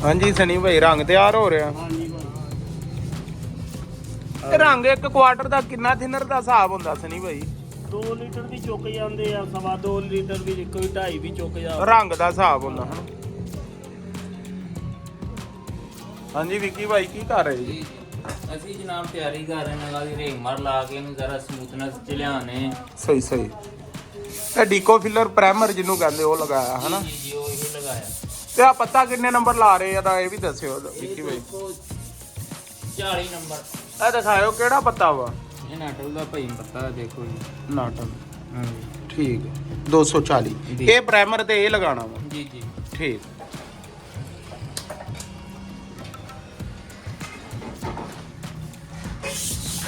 ਹਾਂਜੀ ਸਨੀ ਭਾਈ ਰੰਗ ਤਿਆਰ ਹੋ ਰਿਹਾ। ਹਾਂਜੀ ਇਹ ਰੰਗ ਇੱਕ ਕੁਆਟਰ ਦਾ ਕਿੰਨਾ ਥਿਨਰ ਦਾ ਹਿਸਾਬ ਹੁੰਦਾ ਸਨੀ ਭਾਈ? 2 ਲੀਟਰ ਵੀ ਚੁੱਕ ਜਾਂਦੇ ਆ, 2.5 ਲੀਟਰ ਵੀ, ਕੋਈ 2.5 ਵੀ ਚੁੱਕ ਜਾ। ਰੰਗ ਦਾ ਹਿਸਾਬ ਹੁੰਦਾ ਹਨ। ਹਾਂਜੀ ਵਿੱਕੀ ਭਾਈ ਕੀ ਕਰ ਰਹੇ ਜੀ? ਅਸੀਂ ਜਨਾਬ ਤਿਆਰੀ ਕਰ ਰਹੇ ਹਾਂ ਕਿ ਰੇਮਰ ਲਾ ਕੇ ਇਹਨੂੰ ਜ਼ਰਾ ਸਮੂਥਨੈਸ ਚ ਲਿਆਣੇ। ਸਹੀ ਸਹੀ। ਇਹ ਡੀਕੋ ਫਿਲਰ ਪ੍ਰਾਈਮਰ ਜਿਹਨੂੰ ਕਹਿੰਦੇ ਉਹ ਲਗਾਇਆ ਹਨਾ? ਜੀ ਜੀ ਉਹ ਹੀ ਲਗਾਇਆ। ਤੇ ਆ ਪੱਤਾ ਕਿੰਨੇ ਨੰਬਰ ਲਾ ਰਹੇ ਆ ਤਾਂ ਇਹ ਵੀ ਦੱਸਿਓ ਵਿੱਕੀ ਭਾਈ। 40 ਨੰਬਰ। ਇਹ ਦਿਖਾਇਓ ਕਿਹੜਾ ਪੱਤਾ ਵਾ? ਇਹ ਨਾਟਲ ਦਾ ਭਾਈ ਪੱਤਾ ਦੇਖੋ ਜੀ। ਨਾਟਨ। ਹਾਂਜੀ ਠੀਕ ਹੈ 240। ਜੀ। ਇਹ ਪ੍ਰਾਈਮਰ ਤੇ ਇਹ ਲਗਾਉਣਾ ਵਾ? ਜੀ ਜੀ ਠੀਕ।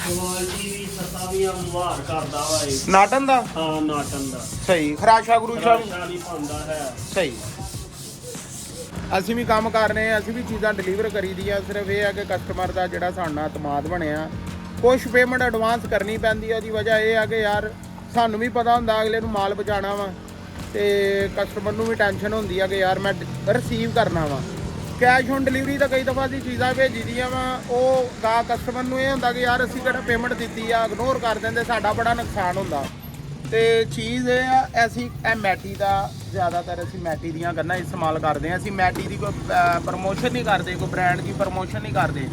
ਕੁਆਲਿਟੀ ਵੀ ਸਤਾ ਵੀ ਅੰਵਾਰ ਕਰਦਾ ਵਾ ਇਹ। ਨਾਟਨ ਦਾ? ਹਾਂ ਨਾਟਨ ਦਾ ਸਹੀ। ਖਰਾਸ਼ਾ ਗਰੂਸ਼ਾ ਸ਼ਾਲੀ ਪਾਉਂਦਾ ਹੈ। ਸਹੀ। ਅਸੀਂ ਵੀ ਕੰਮ ਕਰ ਰਹੇ ਹਾਂ, ਅਸੀਂ ਵੀ ਚੀਜ਼ਾਂ ਡਿਲੀਵਰ ਕਰੀ ਦੀਆਂ। ਸਿਰਫ ਇਹ ਹੈ ਕਿ ਕਸਟਮਰ ਦਾ ਜਿਹੜਾ ਸਾਡੇ ਨਾਲ ਇਤਮਾਦ ਬਣਿਆ, ਕੁਛ ਪੇਮੈਂਟ ਐਡਵਾਂਸ ਕਰਨੀ ਪੈਂਦੀ ਹੈ। ਉਹਦੀ ਵਜ੍ਹਾ ਇਹ ਆ ਕਿ ਯਾਰ ਸਾਨੂੰ ਵੀ ਪਤਾ ਹੁੰਦਾ ਅਗਲੇ ਨੂੰ ਮਾਲ ਪਹੁੰਚਾਉਣਾ ਵਾ, ਤੇ ਕਸਟਮਰ ਨੂੰ ਵੀ ਟੈਨਸ਼ਨ ਹੁੰਦੀ ਆ ਕਿ ਯਾਰ ਮੈਂ ਰਿਸੀਵ ਕਰਨਾ ਵਾ। ਕੈਸ਼ ਔਨ ਡਿਲੀਵਰੀ ਤਾਂ ਕਈ ਦਫਾ ਅਸੀਂ ਚੀਜ਼ਾਂ ਭੇਜੀ ਦੀਆਂ ਵਾ, ਉਹ ਕਸਟਮਰ ਨੂੰ ਇਹ ਹੁੰਦਾ ਕਿ ਯਾਰ ਅਸੀਂ ਕਿਹੜਾ ਪੇਮੈਂਟ ਦਿੱਤੀ ਆ, ਇਗਨੋਰ ਕਰ ਦਿੰਦੇ, ਸਾਡਾ ਬੜਾ ਨੁਕਸਾਨ ਹੁੰਦਾ। ਤੇ ਚੀਜ਼ ਇਹ ਆ ਅਸੀਂ ਇਹ ਮੈਟੀ ਦਾ ਜ਼ਿਆਦਾਤਰ ਅਸੀਂ ਮੈਟੀ ਦੀਆਂ ਗੰਨਾਂ ਇਸਤੇਮਾਲ ਕਰਦੇ ਹਾਂ। ਅਸੀਂ ਮੈਟੀ ਦੀ ਕੋਈ ਪ੍ਰਮੋਸ਼ਨ ਨਹੀਂ ਕਰਦੇ, ਕੋਈ ਬ੍ਰਾਂਡ ਦੀ ਪ੍ਰਮੋਸ਼ਨ ਨਹੀਂ ਕਰਦੇ।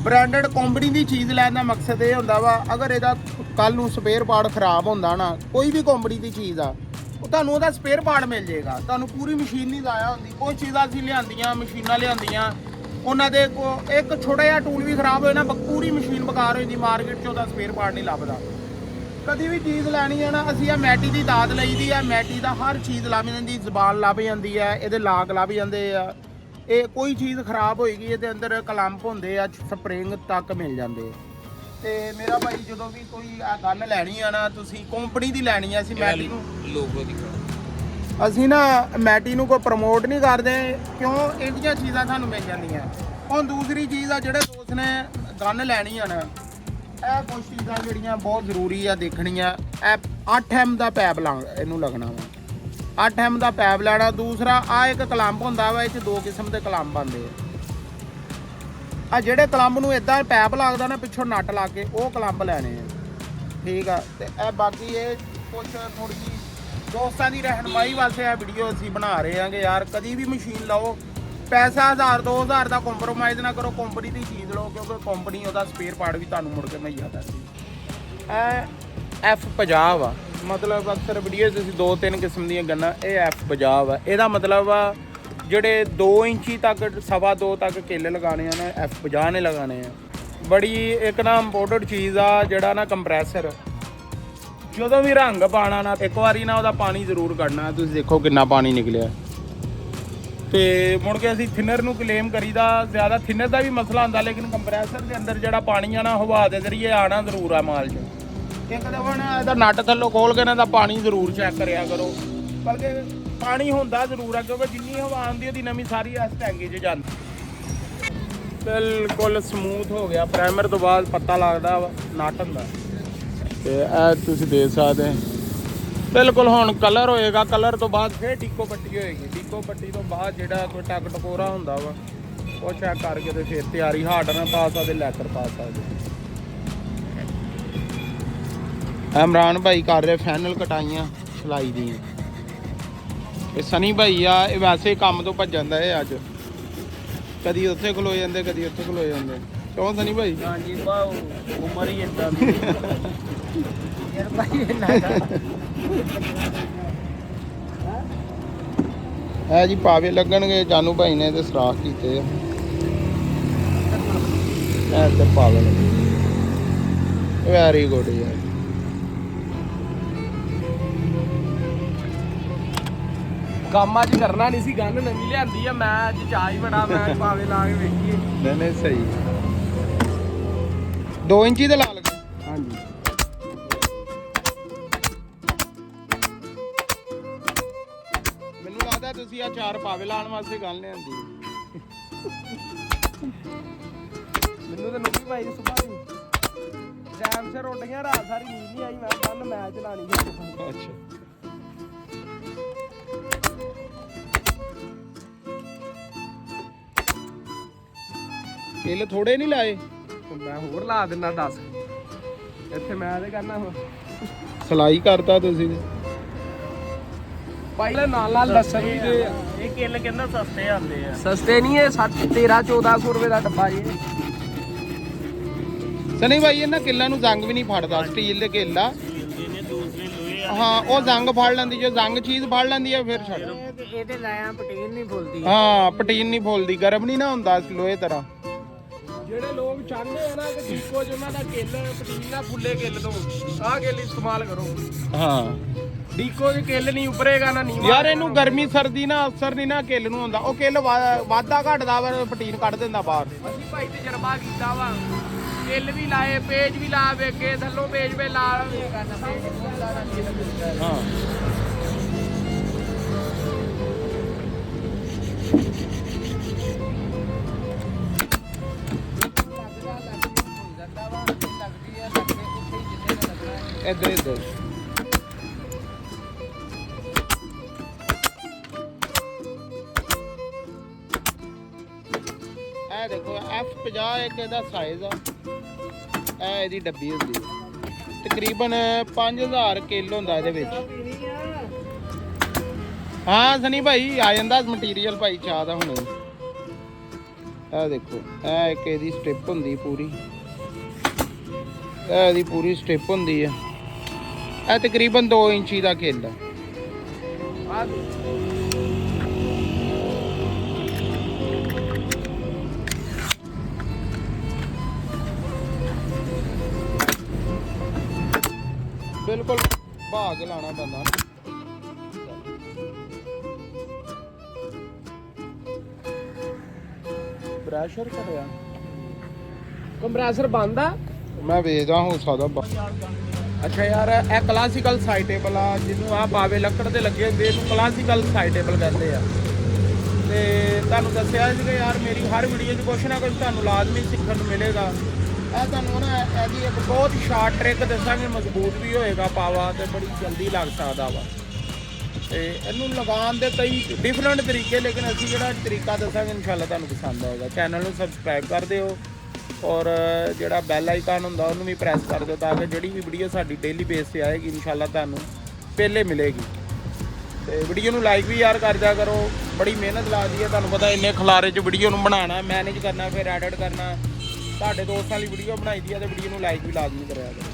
ਬ੍ਰਾਂਡਡ ਕੰਪਨੀ ਦੀ ਚੀਜ਼ ਲੈਣ ਦਾ ਮਕਸਦ ਇਹ ਹੁੰਦਾ ਵਾ, ਅਗਰ ਇਹਦਾ ਕੱਲ ਨੂੰ ਸਪੇਅਰ ਪਾਰਟ ਖਰਾਬ ਹੁੰਦਾ ਨਾ, ਕੋਈ ਵੀ ਕੰਪਨੀ ਦੀ ਚੀਜ਼ ਆ, ਉਹ ਤੁਹਾਨੂੰ ਉਹਦਾ ਸਪੇਅਰ ਪਾਰਟ ਮਿਲ ਜਾਏਗਾ। ਤੁਹਾਨੂੰ ਪੂਰੀ ਮਸ਼ੀਨ ਨਹੀਂ ਜ਼ਾਇਆ ਹੁੰਦੀ। ਕੋਈ ਚੀਜ਼ਾਂ ਅਸੀਂ ਲਿਆਂਦੀਆਂ, ਮਸ਼ੀਨਾਂ ਲਿਆਂਦੀਆਂ, ਉਹਨਾਂ ਦੇ ਇੱਕ ਛੋਟਾ ਜਿਹਾ ਟੂਲ ਵੀ ਖਰਾਬ ਹੋਏ ਨਾ, ਪੂਰੀ ਮਸ਼ੀਨ ਬੇਕਾਰ ਹੋ ਜਾਂਦੀ। ਮਾਰਕੀਟ 'ਚ ਉਹਦਾ ਸਪੇਅਰ ਪਾਰਟ ਨਹੀਂ ਲੱਭਦਾ। ਕਦੀ ਵੀ ਚੀਜ਼ ਲੈਣੀ ਹੈ ਨਾ, ਅਸੀਂ ਆ ਮੈਟੀ ਦੀ ਦਾਦ ਲਈ ਦੀ ਆ। ਮੈਟੀ ਦਾ ਹਰ ਚੀਜ਼ ਲੱਭ ਜਾਂਦੀ, ਜ਼ਬਾਨ ਲੱਭ ਜਾਂਦੀ ਹੈ, ਇਹਦੇ ਲਾਗ ਲੱਭ ਜਾਂਦੇ ਆ। ਇਹ ਕੋਈ ਚੀਜ਼ ਖਰਾਬ ਹੋਏਗੀ ਇਹਦੇ ਅੰਦਰ ਕਲੰਪ ਹੁੰਦੇ ਆ, ਸਪਰਿੰਗ ਤੱਕ ਮਿਲ ਜਾਂਦੇ। ਤੇ ਮੇਰਾ ਭਾਈ ਜਦੋਂ ਵੀ ਕੋਈ ਆ ਗਨ ਲੈਣੀ ਆ ਨਾ, ਤੁਸੀਂ ਕੰਪਨੀ ਦੀ ਲੈਣੀ ਆ। ਅਸੀਂ ਮੈਟੀ ਨੂੰ ਲੋਗੋ ਦਿਖਾਓ। ਅਸੀਂ ਨਾ ਮੈਟੀ ਨੂੰ ਕੋਈ ਪ੍ਰਮੋਟ ਨਹੀਂ ਕਰਦੇ, ਕਿਉਂ? ਇਹਦੀਆਂ ਚੀਜ਼ਾਂ ਸਾਨੂੰ ਮਿਲ ਜਾਂਦੀਆਂ। ਹੁਣ ਦੂਸਰੀ ਚੀਜ਼ ਆ, ਜਿਹੜੇ ਦੋਸਤ ਨੇ ਗਨ ਲੈਣੀ ਆ ਨਾ, ਇਹ ਕੁਛ ਚੀਜ਼ਾਂ ਜਿਹੜੀਆਂ ਬਹੁਤ ਜ਼ਰੂਰੀ ਆ ਦੇਖਣੀਆਂ। ਇਹ 8M ਦਾ ਪੈਪ ਇਹਨੂੰ ਲੱਗਣਾ ਵਾ। 8M ਦਾ ਪੈਪ ਲੈਣਾ। ਦੂਸਰਾ ਆ ਇੱਕ ਕਲੰਪ ਹੁੰਦਾ ਵਾ, ਇਹ 'ਚ 2 ਕਿਸਮ ਦੇ ਕਲੰਪ ਆਉਂਦੇ ਆ। ਜਿਹੜੇ ਕਲੰਪ ਨੂੰ ਇਦਾਂ ਪੈਪ ਲੱਗਦਾ ਨਾ ਪਿੱਛੋਂ ਨੱਟ ਲਾ ਕੇ, ਉਹ ਕਲੰਪ ਲੈਣੇ ਆ। ਠੀਕ ਆ। ਤੇ ਇਹ ਬਾਕੀ ਇਹ ਕੁਛ ਥੋੜੀ ਜਿਹੀ ਦੋਸਤਾਂ ਦੀ ਰਹਿਨਮਾਈ ਵਾਸਤੇ ਇਹ ਵੀਡੀਓ ਅਸੀਂ ਬਣਾ ਰਹੇ ਹਾਂ ਕਿ ਯਾਰ ਕਦੀ ਵੀ ਮਸ਼ੀਨ ਲਓ, ਪੈਸਾ 1000-2000 ਦਾ ਕੰਪਰੋਮਾਈਜ਼ ਨਾ ਕਰੋ, ਕੰਪਨੀ ਦੀ ਚੀਜ਼ ਲਓ, ਕਿਉਂਕਿ ਕੰਪਨੀ ਉਹਦਾ ਸਪੇਅਰ ਪਾਰਟ ਵੀ ਤੁਹਾਨੂੰ ਮੁੜ ਕੇ ਮੁਹੱਈਆ ਕਰਦੀ। ਇਹ F50 ਆ। ਮਤਲਬ ਅਕਸਰ ਵੀਡੀਓਜ਼ ਅਸੀਂ 2-3 ਕਿਸਮ ਦੀਆਂ ਗੰਨਾਂ, ਇਹ F50 ਆ। ਇਹਦਾ ਮਤਲਬ ਆ ਜਿਹੜੇ 2 ਇੰਚੀ ਤੱਕ 2.25 ਤੱਕ ਕਿੱਲ ਲਗਾਉਣੇ ਆ ਨਾ, F50 ਨੇ ਲਗਾਉਣੇ ਆ। ਬੜੀ ਇੱਕ ਨਾ ਇੰਪੋਰਟੈਂਟ ਚੀਜ਼ ਆ ਜਿਹੜਾ ਨਾ ਕੰਪਰੈਸਰ। ਜਦੋਂ ਵੀ ਰੰਗ ਪਾਣਾ ਨਾ, ਇੱਕ ਵਾਰੀ ਨਾ ਉਹਦਾ ਪਾਣੀ ਜ਼ਰੂਰ ਕੱਢਣਾ। ਤੁਸੀਂ ਦੇਖੋ ਕਿੰਨਾ ਪਾਣੀ ਨਿਕਲਿਆ। ਤੇ ਮੁੜ ਕੇ ਅਸੀਂ ਥਿਨਰ ਨੂੰ ਕਲੇਮ ਕਰੀਦਾ, ਜ਼ਿਆਦਾ ਥਿਨਰ ਦਾ ਵੀ ਮਸਲਾ ਹੁੰਦਾ, ਲੇਕਿਨ ਕੰਪਰੈਸਰ ਦੇ ਅੰਦਰ ਜਿਹੜਾ ਪਾਣੀ ਆ ਨਾ, ਹਵਾ ਦੇ ਜ਼ਰੀਏ ਆਣਾ ਜ਼ਰੂਰ ਆ ਮਾਲ 'ਚ। ਇੱਕ ਦਫਾ ਨਾ ਇਹਦਾ ਨੱਟ ਥੱਲੋਂ ਖੋਲ ਕੇ ਨਾ ਇਹਦਾ ਪਾਣੀ ਜ਼ਰੂਰ ਚੈੱਕ ਕਰਿਆ ਕਰੋ, ਬਲਕਿ ਪਾਣੀ ਹੁੰਦਾ ਜ਼ਰੂਰ ਆ, ਕਿਉਂਕਿ ਜਿੰਨੀ ਹਵਾ ਆਉਂਦੀ ਉਹਦੀ ਨਵੀਂ ਸਾਰੀ ਇਸ ਟੈਂਕੀ 'ਚ ਜਾਂਦੀ। ਬਿਲਕੁਲ ਸਮੂਥ ਹੋ ਗਿਆ। ਪ੍ਰਾਈਮਰ ਤੋਂ ਬਾਅਦ ਪੱਤਾ ਲੱਗਦਾ ਵਾ ਨੱਟ ਹੁੰਦਾ। ਤੇ ਇਹ ਤੁਸੀਂ ਦੇਖ ਸਕਦੇ ਬਿਲਕੁਲ। ਹੁਣ ਕਲਰ ਹੋਏਗਾ, ਕਲਰ ਤੋਂ ਬਾਅਦ ਫਿਰ ਡੀਕੋ ਪੱਟੀ ਹੋਏਗੀ। ਡੀਕੋ ਪੱਟੀ ਤੋਂ ਬਾਅਦ ਜਿਹੜਾ ਕੋਈ ਟੱਕ ਟਕੋਰਾ ਹੁੰਦਾ ਵਾ, ਉਹ ਚੈੱਕ ਕਰਕੇ ਤੇ ਫਿਰ ਤਿਆਰੀ। ਹਾਰਡ ਨਾਲ ਪਾ ਸਕਦੇ, ਲੈਕਰ ਪਾ ਸਕਦੇ। ਇਮਰਾਨ ਭਾਈ ਕਰ ਰਹੇ ਫਾਈਨਲ ਕਟਾਈਆਂ ਸਿਲਾਈ ਦੀਆਂ। ਇਹ ਸਨੀ ਭਾਈ ਆ, ਇਹ ਵੈਸੇ ਕੰਮ ਤੋਂ ਭੱਜਣ ਦਾ ਇਹ ਅੱਜ ਕਦੀ ਉੱਥੇ ਖਲੋ ਜਾਂਦੇ, ਕਦੀ ਉੱਥੇ ਖਲੋ ਜਾਂਦੇ। ਕਿਉਂ ਸਨੀ ਭਾਈ? ਹਾਂਜੀ ਬਾਉ ਉਮਰ ਹੀ ਇੰਦਾ ਦੀ ਯਾਰ ਭਾਈ ਇੰਨਾ ਹੈ ਜੀ। ਪਾਵੇ ਲੱਗਣਗੇ। ਜਾਨੂ ਭਾਈ ਨੇ ਤੇ ਸਰਾਖ ਕੀਤੇ ਆ। ਇਹ ਤੇ ਪਾਵੇ ਲੱਗੇ। ਵੈਰੀ ਗੁੱਡ ਯਾਰ। ਕੰਮ ਅੱਜ ਕਰਨਾ ਨਹੀਂ ਸੀ, ਗੰਨ ਨਵੀਂ ਲਿਆਂਦੀ ਆ। ਮੈਂ ਅੱਜ ਚਾਹ ਹੀ ਬੜਾ, ਮੈਂ ਪਾਵੇ ਲਾ ਕੇ ਵੇਖੀਏ। ਨਹੀਂ ਸਹੀ। 2 ਇੰਚੀ ਦੇ ਲਾ ਲਗੇ। ਹਾਂਜੀ ਮੈਨੂੰ ਲੱਗਦਾ ਤੁਸੀਂ ਆ 4 ਪਾਵੇ ਲਾਉਣ ਵਾਸਤੇ ਗੱਲ ਲਿਆਂਦੀ। ਮੈਨੂੰ ਤਾਂ ਨੁੱਕੀ ਭਾਈ ਨੇ ਸੁਭਾ ਦੀ ਟਾਈਮ ਸਿਰ ਉੱਡ ਗਿਆ, ਰਾਤ ਸਾਰੀ ਨੀਂਦ ਨਹੀਂ ਆਈ। ਮੈਂ ਗੰਨ ਮੈਚ ਲਾਣੀ ਸੀ। ਅੱਛਾ। ਕਿੱਲ ਥੋੜੇ ਨਹੀਂ ਲਾਏ? ਮੈਂ ਹੋਰ ਲਾ ਦਿੰਦਾ 10 ਇੱਥੇ ਮੈਂ ਤੇ ਕਰਨਾ ਹੁਣ ਸਲਾਈ ਕਰਤਾ ਤੁਸੀਂ ਤੇ। ਭਾਈ ਨਾਲ ਲਸਣ ਵੀ ਦੇ ਇਹ ਕਿੱਲ ਕਹਿੰਦਾ ਸਸਤੇ ਆਉਂਦੇ ਆ। ਸਸਤੇ ਨਹੀਂ ਇਹ 13-1400 ਰੁਪਏ ਦਾ ਡੱਬਾ ਜੀ ਸਨੀ ਭਾਈ ਇਹਨਾਂ ਕਿੱਲਾਂ ਨੂੰ ਜ਼ੰਗ ਵੀ ਨਹੀਂ ਫੜਦਾ, ਸਟੀਲ ਦੇ ਕਿੱਲ ਆ। ਇਹਨੇ ਦੂਸਰੇ ਲੋਹੇ ਆ। ਹਾਂ ਉਹ ਜ਼ੰਗ ਫੜ ਲੈਂਦੀ, ਜੋ ਜ਼ੰਗ ਚੀਜ਼ ਫੜ ਲੈਂਦੀ ਆ ਫਿਰ ਛੱਡ। ਇਹਦੇ ਲਾਇਆ ਪਟੀਨ ਨਹੀਂ ਫੁੱਲਦੀ। ਹਾਂ ਪਟੀਨ ਨਹੀਂ ਫੁੱਲਦੀ, ਗਰਮ ਨਹੀਂ ਨਾ ਹੁੰਦਾ ਲੋਹੇ ਤਰ੍ਹਾਂ। ਜਿਹੜੇ ਲੋਕ ਚਾਹੁੰਦੇ ਆ ਨਾ ਕਿ ਡੀਕੋ 'ਚ ਉਹਨਾਂ ਦਾ ਕਿੱਲ ਪਟੀਨ ਨਾ ਫੁੱਲੇ ਕਿੱਲ ਤੋਂ ਆਹ ਕਿੱਲ ਇਸਤੇਮਾਲ ਕਰੋ। ਹਾਂ ਡੀਕੋ 'ਚ ਕਿੱਲ ਨਹੀਂ ਉੱਪਰੇਗਾ ਨਾ ਨੀਵਾਂ। ਯਾਰ ਇਹਨੂੰ ਗਰਮੀ ਸਰਦੀ ਨਾ ਅਸਰ ਨਹੀਂ ਨਾ ਕਿੱਲ ਨੂੰ ਹੁੰਦਾ। ਉਹ ਕਿੱਲ ਵਾਧਾ ਘਟਦਾ ਵਾ, ਪਟੀਨ ਕੱਢ ਦਿੰਦਾ ਬਾਹਰ। ਅਸੀਂ ਭਾਈ ਤਜਰਬਾ ਕੀਤਾ ਵਾ, ਕਿੱਲ ਵੀ ਲਾਏ, ਪੇਜ ਵੀ ਲਾ ਵੇਖੇ, ਥੱਲੋਂ ਪੇਜ ਵੇ ਲਾ ਹਾਂ ਇੱਧਰ ਇੱਧਰ ਇਹ ਦੇਖੋ F50 ਇੱਕ ਇਹਦਾ ਸਾਈਜ਼ ਆ। ਇਹ ਇਹਦੀ ਡੱਬੀ ਹੁੰਦੀ ਹੈ, ਤਕਰੀਬਨ 5000 ਕਿੱਲ ਹੁੰਦਾ ਇਹਦੇ ਵਿੱਚ। ਹਾਂ ਸਨੀ ਭਾਈ ਆ ਜਾਂਦਾ ਮਟੀਰੀਅਲ ਭਾਈ ਚਾਹ ਦਾ ਹੁਣ। ਇਹ ਦੇਖੋ ਇਹ ਇੱਕ ਇਹਦੀ ਸਟਿਪ ਹੁੰਦੀ ਪੂਰੀ, ਇਹ ਇਹਦੀ ਪੂਰੀ ਸਟਿਪ ਹੁੰਦੀ ਆ। ਇਹ ਤਕਰੀਬਨ 2 ਇੰਚੀ ਦਾ ਕਿੱਲ ਆ। ਬਿਲਕੁਲ ਭਾਗ ਲਾਣਾ ਪੈਂਦਾ। ਪ੍ਰੈਸ਼ਰ ਘਟਿਆ, ਕੰਪਰੈਸਰ ਬੰਦ ਆ। ਮੈਂ ਵੇਚਦਾ ਹੋ ਸਕਦਾ। ਅੱਛਾ ਯਾਰ ਇਹ ਕਲਾਸੀਕਲ ਸਾਈਟੇਬਲ ਆ, ਜਿਹਨੂੰ ਆ ਬਾਵੇ ਲੱਕੜ ਦੇ ਲੱਗੇ ਹੁੰਦੇ, ਇਹਨੂੰ ਕਲਾਸੀਕਲ ਸਾਈਟੇਬਲ ਕਹਿੰਦੇ ਆ। ਤੇ ਤੁਹਾਨੂੰ ਦੱਸਿਆ ਸੀ ਕਿ ਯਾਰ ਮੇਰੀ ਹਰ ਵੀਡੀਓ 'ਚ ਕੁਛ ਨਾ ਕੁਛ ਤੁਹਾਨੂੰ ਲਾਜ਼ਮੀ ਸਿੱਖਣ ਨੂੰ ਮਿਲੇਗਾ। ਇਹ ਤੁਹਾਨੂੰ ਨਾ ਇਹਦੀ ਇੱਕ ਬਹੁਤ ਸ਼ਾਰਟ ਟ੍ਰਿਕ ਦੱਸਾਂਗੇ, ਮਜ਼ਬੂਤ ਵੀ ਹੋਏਗਾ ਪਾਵਾ ਤੇ ਬੜੀ ਜਲਦੀ ਲੱਗ ਸਕਦਾ ਵਾ। ਤੇ ਇਹਨੂੰ ਲਗਾਉਣ ਦੇ ਕਈ ਡਿਫਰੈਂਟ ਤਰੀਕੇ, ਲੇਕਿਨ ਅਸੀਂ ਜਿਹੜਾ ਤਰੀਕਾ ਦੱਸਾਂਗੇ ਇਨਸ਼ਾਅੱਲਾ ਤੁਹਾਨੂੰ ਪਸੰਦ ਆਏਗਾ। ਚੈਨਲ ਨੂੰ ਸਬਸਕ੍ਰਾਈਬ ਕਰ ਦਿਓ ਔਰ ਜਿਹੜਾ ਬੈਲ ਆਈਕਨ ਹੁੰਦਾ ਉਹਨੂੰ ਵੀ ਪ੍ਰੈਸ ਕਰ ਦਿਓ, ਤਾਂ ਕਿ ਜਿਹੜੀ ਵੀ ਵੀਡੀਓ ਸਾਡੀ ਡੇਲੀ ਬੇਸ 'ਤੇ ਆਏਗੀ ਇਨਸ਼ਾਅੱਲਾ ਤੁਹਾਨੂੰ ਪਹਿਲੇ ਮਿਲੇਗੀ। ਤੇ ਵੀਡੀਓ ਨੂੰ ਲਾਈਕ ਵੀ ਯਾਰ ਕਰ ਦਿਆ ਕਰੋ, ਬੜੀ ਮਿਹਨਤ ਲੱਗਦੀ ਹੈ। ਤੁਹਾਨੂੰ ਪਤਾ ਇੰਨੇ ਖਲਾਰੇ 'ਚ ਵੀਡੀਓ ਨੂੰ ਬਣਾਉਣਾ, ਮੈਨੇਜ ਕਰਨਾ, ਫਿਰ ਐਡਿਟ ਕਰਨਾ। ਤੁਹਾਡੇ ਦੋਸਤਾਂ ਲਈ ਵੀਡੀਓ ਬਣਾਈ ਦੀ ਹੈ ਤੇ ਵੀਡੀਓ ਨੂੰ ਲਾਈਕ ਵੀ ਲਾਜ਼ਮੀ ਕਰਿਆ ਕਰੋ।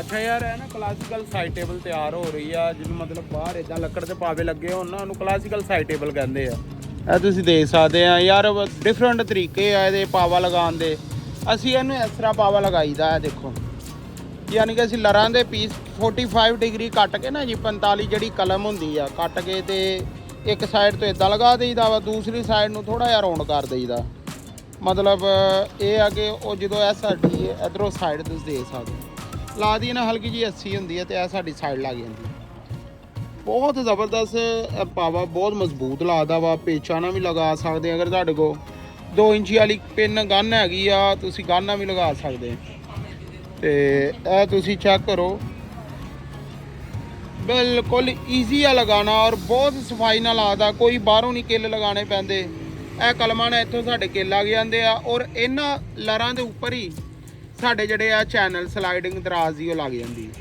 ਅੱਛਾ ਯਾਰ ਇਹ ਨਾ ਕਲਾਸੀਕਲ ਸਾਈਡ ਟੇਬਲ ਤਿਆਰ ਹੋ ਰਹੀ ਆ, ਜਿਹਨੂੰ ਮਤਲਬ ਬਾਹਰ ਇਦਾਂ ਲੱਕੜ ਦੇ ਪਾਵੇ ਲੱਗੇ ਹੋਣ ਨਾ, ਉਹਨੂੰ ਕਲਾਸੀਕਲ ਸਾਈਡ ਟੇਬਲ ਕਹਿੰਦੇ ਆ। ਇਹ ਤੁਸੀਂ ਦੇਖ ਸਕਦੇ ਆ ਯਾਰ, ਡਿਫਰੈਂਟ ਤਰੀਕੇ ਆ ਇਹਦੇ ਪਾਵਾ ਲਗਾਉਣ ਦੇ। ਅਸੀਂ ਇਹਨੂੰ ਇਸ ਤਰ੍ਹਾਂ ਪਾਵਾ ਲਗਾਈਦਾ ਹੈ, ਦੇਖੋ, ਯਾਨੀ ਕਿ ਅਸੀਂ ਲਰਾਂ ਦੇ ਪੀਸ 45 ਡਿਗਰੀ ਕੱਟ ਕੇ ਨਾ ਜੀ, 45 ਜਿਹੜੀ ਕਲਮ ਹੁੰਦੀ ਆ ਕੱਟ ਕੇ, ਤੇ ਇੱਕ ਸਾਈਡ ਤੋਂ ਇਦਾਂ ਲਗਾ ਦੇਈਦਾ ਵਾ, ਦੂਸਰੀ ਸਾਈਡ ਨੂੰ ਥੋੜਾ ਜਿਹਾ ਰਾਉਂਡ ਕਰ ਦੇਈਦਾ। ਮਤਲਬ ਇਹ ਆ ਕਿ ਉਹ ਜਦੋਂ ਇਹ ਸਾਡੀ ਇਧਰੋਂ ਸਾਈਡ ਤੁਸੀਂ ਦੇਖ ਸਕਦੇ ਲਾ ਦੀ ਨਾ, ਹਲਕੀ ਜੀ 80 ਹੁੰਦੀ ਹੈ ਤੇ ਇਹ ਸਾਡੀ ਸਾਈਡ ਲੱਗ ਜਾਂਦੀ। ਬਹੁਤ ਜ਼ਬਰਦਸਤ ਪਾਵਾ, ਬਹੁਤ ਮਜ਼ਬੂਤ ਲੱਗਦਾ ਵਾ। ਪੇਚਾ ਨਾਲ ਵੀ ਲਗਾ ਸਕਦੇ ਅਗਰ ਤੁਹਾਡੇ ਕੋਲ 2 ਇੰਚੀ ਵਾਲੀ ਪਿੰਨ ਗਨ ਹੈਗੀ ਆ, ਤੁਸੀਂ ਗਨ ਨਾਲ ਵੀ ਲਗਾ ਸਕਦੇ। ਤੇ ਇਹ ਤੁਸੀਂ ਚੈੱਕ ਕਰੋ, ਬਿਲਕੁਲ ਈਜ਼ੀ ਆ ਲਗਾਉਣਾ ਔਰ ਬਹੁਤ ਸਫਾਈ ਨਾਲ ਲੱਗਦਾ। ਕੋਈ ਬਾਹਰੋਂ ਨਹੀਂ ਕਿੱਲ ਲਗਾਉਣੇ ਪੈਂਦੇ। ਇਹ ਕਲਮਾਂ ਨਾਲ ਇੱਥੋਂ ਸਾਡੇ ਕਿੱਲ ਲੱਗ ਜਾਂਦੇ ਆ ਔਰ ਇਹਨਾਂ ਲਰਾਂ ਦੇ ਉੱਪਰ ਹੀ ਸਾਡੇ ਜਿਹੜੇ ਆ ਚੈਨਲ ਸਲਾਈਡਿੰਗ ਦਰਾਜ਼ ਦੀ ਉਹ ਲੱਗ ਜਾਂਦੀ ਹੈ।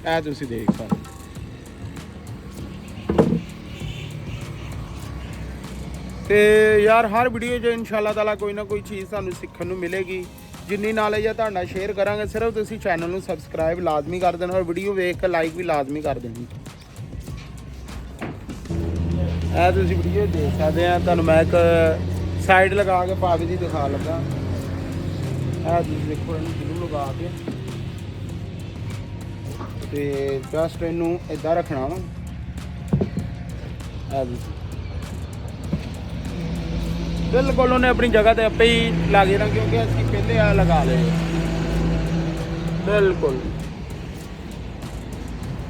ਇਹ ਤੁਸੀਂ ਦੇਖ ਸਕਦੇ। ਤੇ ਯਾਰ ਹਰ ਵੀਡੀਓ 'ਚ ਇਨਸ਼ਾਅੱਲਾ ਤਾਲਾ ਕੋਈ ਨਾ ਕੋਈ ਚੀਜ਼ ਤੁਹਾਨੂੰ ਸਿੱਖਣ ਨੂੰ ਮਿਲੇਗੀ। ਜਿੰਨੀ ਨੌਲੇਜ ਆ ਤੁਹਾਡਾ ਸ਼ੇਅਰ ਕਰਾਂਗੇ। ਸਿਰਫ ਤੁਸੀਂ ਚੈਨਲ ਨੂੰ ਸਬਸਕ੍ਰਾਈਬ ਲਾਜ਼ਮੀ ਕਰ ਦੇਣਾ ਔਰ ਵੀਡੀਓ ਵੇਖ ਕੇ ਲਾਈਕ ਵੀ ਲਾਜ਼ਮੀ ਕਰ ਦੇਣੀ। ਇਹ ਤੁਸੀਂ ਵੀਡੀਓ ਦੇਖ ਸਕਦੇ ਆ, ਤੁਹਾਨੂੰ ਮੈਂ ਇੱਕ ਸਾਈਡ ਲਗਾ ਕੇ ਪਾਵੇ ਦੀ ਦਿਖਾ ਲੱਗਾ। ਇਹ ਤੁਸੀਂ ਦੇਖੋ, ਇਹਨੂੰ ਜ਼ਰੂਰ ਲਗਾ ਕੇ ਤੇ ਜਸਟ ਇਹਨੂੰ ਇਦਾਂ ਰੱਖਣਾ ਵਾ। ਬਿਲਕੁਲ ਉਹਨੇ ਆਪਣੀ ਜਗ੍ਹਾ ਤੇ ਆਪੇ ਹੀ ਲੱਗ ਜਾਣਾ ਕਿਉਂਕਿ ਅਸੀਂ ਪਹਿਲੇ ਆ ਲਗਾ ਲਏ। ਬਿਲਕੁਲ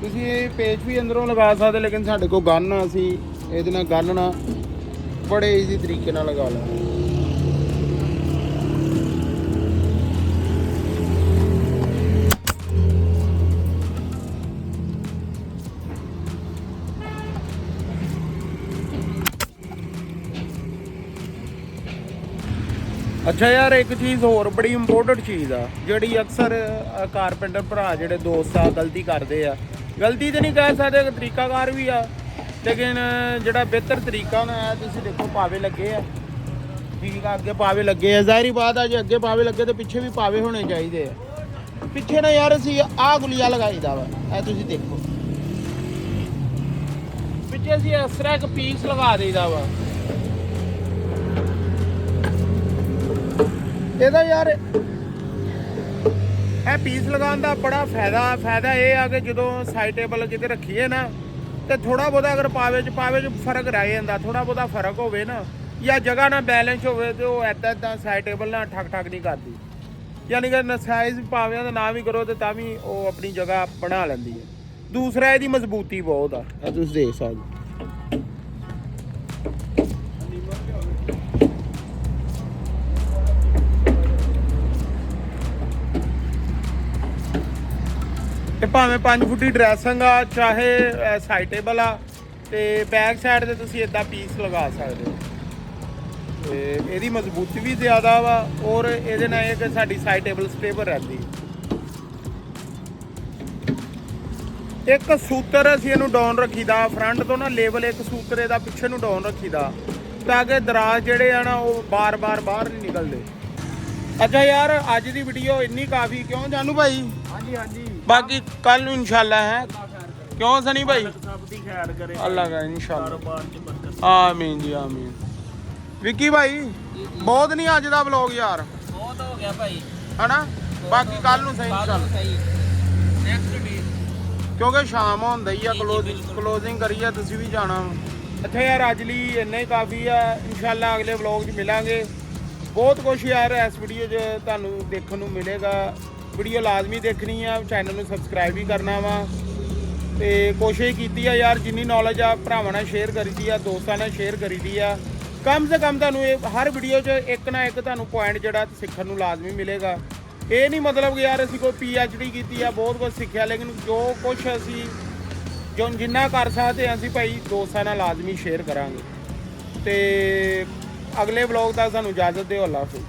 ਤੁਸੀਂ ਇਹ ਪੇਚ ਵੀ ਅੰਦਰੋਂ ਲਗਾ ਸਕਦੇ, ਲੇਕਿਨ ਸਾਡੇ ਕੋਲ ਗਨ ਆ, ਅਸੀਂ ਇਹਦੇ ਨਾਲ ਗਨ ਨਾਲ ਬੜੇ ਈਜ਼ੀ ਤਰੀਕੇ ਨਾਲ ਲਗਾ ਲਾਂਗੇ। ਅੱਛਾ ਯਾਰ, ਇੱਕ ਚੀਜ਼ ਹੋਰ ਬੜੀ ਇੰਪੋਰਟੈਂਟ ਚੀਜ਼ ਆ ਜਿਹੜੀ ਅਕਸਰ ਕਾਰਪੈਂਟਰ ਭਰਾ ਜਿਹੜੇ ਦੋਸਤ ਆ ਗਲਤੀ ਕਰਦੇ ਆ। ਗਲਤੀ ਤੇ ਨਹੀਂ ਕਹਿ ਸਕਦੇ, ਇੱਕ ਤਰੀਕਾਕਾਰ ਵੀ ਆ, ਲੇਕਿਨ ਜਿਹੜਾ ਬਿਹਤਰ ਤਰੀਕਾ ਨਾ ਹੈ, ਤੁਸੀਂ ਦੇਖੋ ਪਾਵੇ ਲੱਗੇ ਆ, ਠੀਕ ਆ, ਅੱਗੇ ਪਾਵੇ ਲੱਗੇ ਆ। ਜ਼ਾਹਿਰੀ ਬਾਤ ਆ, ਜੇ ਅੱਗੇ ਪਾਵੇ ਲੱਗੇ ਤੇ ਪਿੱਛੇ ਵੀ ਪਾਵੇ ਹੋਣੇ ਚਾਹੀਦੇ ਆ। ਪਿੱਛੇ ਨਾ ਯਾਰ ਅਸੀਂ ਆਹ ਗੁਲੀਆ ਲਗਾਈਦਾ ਵਾ, ਇਹ ਤੁਸੀਂ ਦੇਖੋ ਪਿੱਛੇ ਅਸੀਂ ਇਸ ਤਰ੍ਹਾਂ ਇੱਕ ਪੀਸ ਲਗਾ ਦੇਈਦਾ ਵਾ। ਇਹਦਾ ਯਾਰ ਇਹ ਪੀਸ ਲਗਾਉਣ ਦਾ ਬੜਾ ਫਾਇਦਾ ਇਹ ਆ ਕਿ ਜਦੋਂ ਸਾਈਡ ਟੇਬਲ ਕਿਤੇ ਰੱਖੀਏ ਨਾ ਤੇ ਥੋੜਾ ਬਹੁਤਾ ਅਗਰ ਪਾਵੇ 'ਚ ਫਰਕ ਰਹਿ ਜਾਂਦਾ, ਥੋੜਾ ਬਹੁਤਾ ਫਰਕ ਹੋਵੇ ਨਾ ਜਾਂ ਜਗ੍ਹਾ ਨਾ ਬੈਲੈਂਸ ਹੋਵੇ ਤੇ ਉਹ ਇੱਦਾਂ ਸਾਈਡ ਟੇਬਲ ਨਾਲ ਠੱਕ ਨਹੀਂ ਕਰਦੀ। ਯਾਨੀ ਕਿ ਸਾਈਜ਼ ਪਾਵਿਆਂ ਦਾ ਨਾ ਵੀ ਕਰੋ ਤੇ ਤਾਂ ਵੀ ਉਹ ਆਪਣੀ ਜਗ੍ਹਾ ਬਣਾ ਲੈਂਦੀ ਹੈ। ਦੂਸਰਾ ਇਹਦੀ ਮਜ਼ਬੂਤੀ ਬਹੁਤ ਆ, ਇਹ ਤੁਸੀਂ ਦੇਖ ਸਕਦੇ। ਇਹ ਭਾਵੇਂ 5 ਫੁੱਟੀ ਡਰੈਸਿੰਗ ਆ, ਚਾਹੇ ਸਾਈਡ ਟੇਬਲ ਆ, ਤੇ ਬੈਕ ਸਾਈਡ ਤੇ ਤੁਸੀਂ ਇਦਾਂ ਪੀਸ ਲਗਾ ਸਕਦੇ ਹੋ। ਤੇ ਇਹਦੀ ਮਜ਼ਬੂਤੀ ਵੀ ਜ਼ਿਆਦਾ ਵਾ ਔਰ ਇਹਦੇ ਨਾਲ ਇਹ ਕਿ ਸਾਡੀ ਸਾਈਡ ਟੇਬਲ ਸਟੇਬਲ ਰਹਿੰਦੀ। ਇੱਕ ਸੂਤਰ ਅਸੀਂ ਇਹਨੂੰ ਡਾਊਨ ਰੱਖੀਦਾ ਫਰੰਟ ਤੋਂ ਨਾ, ਲੇਵਲ ਇੱਕ ਸੂਤਰ ਇਹਦਾ ਪਿੱਛੇ ਨੂੰ ਡਾਊਨ ਰੱਖੀਦਾ ਤਾਂ ਕਿ ਦਰਾਜ਼ ਜਿਹੜੇ ਆ ਨਾ ਉਹ ਬਾਰ-ਬਾਰ ਬਾਹਰ ਨਹੀਂ ਨਿਕਲਦੇ। ਅੱਛਾ ਯਾਰ, ਅੱਜ ਦੀ ਵੀਡੀਓ ਇੰਨੀ ਕਾਫੀ, ਕਿਉਂ ਜਾਨੂ ਭਾਈ? ਹਾਂਜੀ ਬਾਕੀ ਕੱਲ ਨੂੰ ਇਨਸ਼ਾਅੱਲਾ ਹੈ, ਕਿਉਂ ਸਨੀ ਭਾਈ? ਸਭ ਦੀ ਖੈਰ ਕਰੇ ਅੱਲਾਹ ਕਰੇ ਇਨਸ਼ਾਅੱਲਾ, ਕਾਰੋਬਾਰ ਚ ਬਰਕਤ। ਆਮੀਨ ਜੀ ਆਮੀਨ। ਵਿੱਕੀ ਭਾਈ ਬਹੁਤ ਨਹੀਂ ਅੱਜ ਦਾ ਵਲੌਗ ਯਾਰ, ਬਹੁਤ ਹੋ ਗਿਆ ਭਾਈ, ਹਨਾ? ਬਾਕੀ ਕੱਲ ਨੂੰ ਸਹੀ ਇਨਸ਼ਾਅੱਲਾ, ਨੈਕਸਟ ਡੇ ਕਿਉਂਕਿ ਸ਼ਾਮ ਹੁੰਦਾ ਹੀ ਆ, ਜੀ, ਬਿਲਕੁਲ। ਕਲੋਜ਼ਿੰਗ ਕਰੀਏ, ਤੁਸੀਂ ਵੀ ਜਾਣਾ। ਅੱਛਾ ਯਾਰ, ਅੱਜ ਲਈ ਇੰਨਾ ਹੀ ਕਾਫੀ ਆ। ਇਨਸ਼ਾਅੱਲਾ ਅਗਲੇ ਵਲੌਗ 'ਚ ਮਿਲਾਂਗੇ। ਬਹੁਤ ਕੁਛ ਯਾਰ ਇਸ ਵੀਡੀਓ 'ਚ ਤੁਹਾਨੂੰ ਦੇਖਣ ਨੂੰ ਮਿਲੇਗਾ। ਵੀਡੀਓ ਲਾਜ਼ਮੀ ਦੇਖਣੀ ਆ, ਚੈਨਲ ਨੂੰ ਸਬਸਕ੍ਰਾਈਬ ਵੀ ਕਰਨਾ ਵਾ, ਤੇ ਕੋਸ਼ਿਸ਼ ਕੀਤੀ ਆ ਯਾਰ ਜਿੰਨੀ ਨੌਲੇਜ ਆ ਭਰਾਵਾਂ ਨਾਲ ਸ਼ੇਅਰ ਕਰੀਦੀ ਆ, ਦੋਸਤਾਂ ਨਾਲ ਸ਼ੇਅਰ ਕਰੀਦੀ ਆ। ਕਮ ਸੇ ਕਮ ਤੁਹਾਨੂੰ ਇਹ ਹਰ ਵੀਡੀਓ 'ਚ ਇੱਕ ਨਾ ਇੱਕ ਤੁਹਾਨੂੰ ਪੁਆਇੰਟ ਜਿਹੜਾ ਸਿੱਖਣ ਨੂੰ ਲਾਜ਼ਮੀ ਮਿਲੇਗਾ। ਇਹ ਨਹੀਂ ਮਤਲਬ ਕਿ ਯਾਰ ਅਸੀਂ ਕੋਈ PhD ਕੀਤੀ ਆ, ਬਹੁਤ ਕੁਝ ਸਿੱਖਿਆ, ਲੇਕਿਨ ਜੋ ਕੁਛ ਅਸੀਂ ਜਿੰਨਾ ਕਰ ਸਕਦੇ ਅਸੀਂ ਭਾਈ ਦੋਸਤਾਂ ਨਾਲ ਲਾਜ਼ਮੀ ਸ਼ੇਅਰ ਕਰਾਂਗੇ। ਤੇ ਅਗਲੇ ਵਲੌਗ ਤੱਕ ਸਾਨੂੰ ਇਜਾਜ਼ਤ ਦਿਓ। ਅੱਲਾਹ ਹਾਫਿਜ਼।